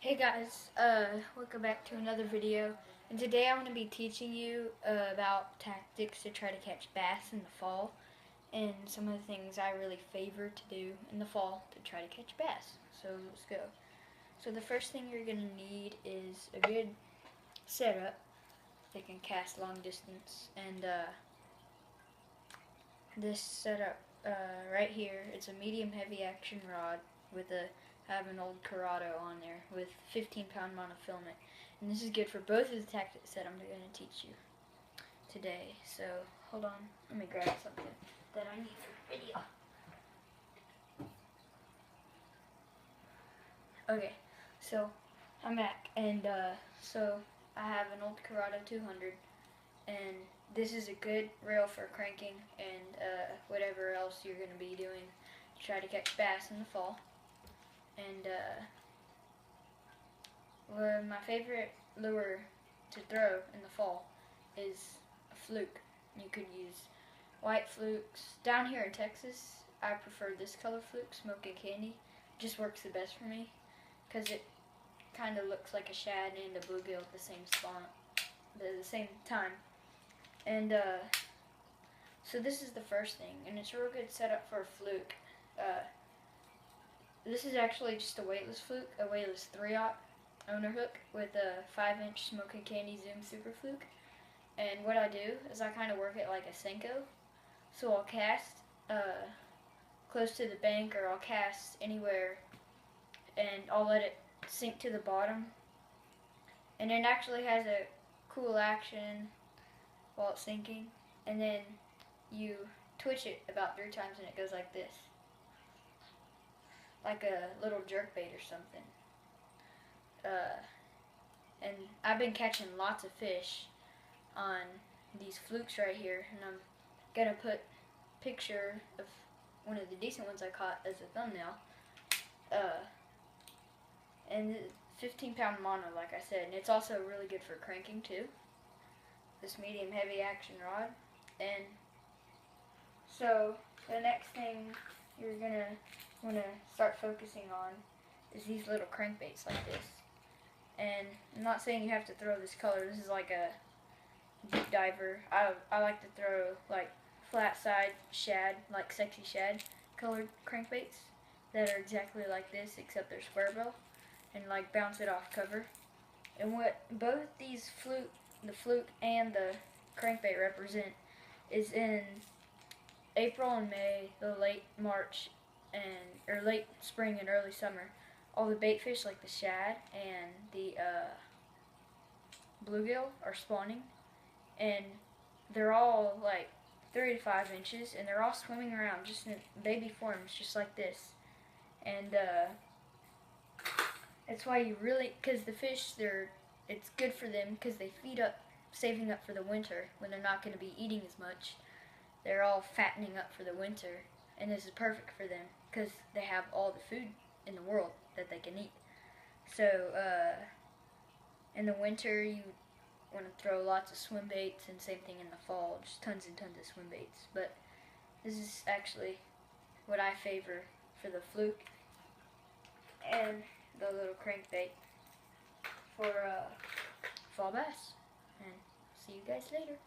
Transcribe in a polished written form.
Hey guys, welcome back to another video, and today I'm going to be teaching you about tactics to try to catch bass in the fall, and some of the things I really favor to do in the fall to try to catch bass. So let's go. So the first thing you're going to need is a good setup that can cast long distance, and this setup right here, it's a medium heavy action rod with I have an old Corrado on there with 15-pound monofilament, and this is good for both of the tactics that I'm going to teach you today. So hold on, let me grab something that I need for the video. Okay, so I'm back, and so I have an old Corrado 200, and this is a good reel for cranking and whatever else you're going to be doing to try to catch bass in the fall. And my favorite lure to throw in the fall is a fluke. You could use white flukes. Down here in Texas, I prefer this color fluke, smoking candy. It just works the best for me because it kind of looks like a shad and a bluegill at the same time. And so this is the first thing, and it's a real good setup for a fluke. This is actually just a weightless fluke, a weightless 3/0 owner hook with a 5-inch smoking candy zoom super fluke. And what I do is I kind of work it like a Senko. So I'll cast close to the bank, or I'll cast anywhere, and I'll let it sink to the bottom. And it actually has a cool action while it's sinking. And then you twitch it about 3 times and it goes like this, like a little jerkbait or something. And I've been catching lots of fish on these flukes right here, and I'm gonna put a picture of one of the decent ones I caught as a thumbnail. And 15-pound mono, like I said, and it's also really good for cranking too. This medium heavy action rod. And so the next thing you're gonna want to start focusing on is these little crankbaits like this. And I'm not saying you have to throw this color. This is like a deep diver. I like to throw like flat side shad, like sexy shad colored crankbaits that are exactly like this, except they're square bill, and like bounce it off cover. And what both these the fluke and the crankbait represent is in April and May, the late March or late spring and early summer, all the bait fish like the shad and the bluegill are spawning, and they're all like 3 to 5 inches, and they're all swimming around just in baby forms, just like this. And that's why you really, because the fish, it's good for them because they feed up, saving up for the winter when they're not going to be eating as much. They're all fattening up for the winter, and this is perfect for them because they have all the food in the world that they can eat. So in the winter you want to throw lots of swim baits, and same thing in the fall, just tons and tons of swim baits. But this is actually what I favor for the fluke and the little crankbait for fall bass. And see you guys later.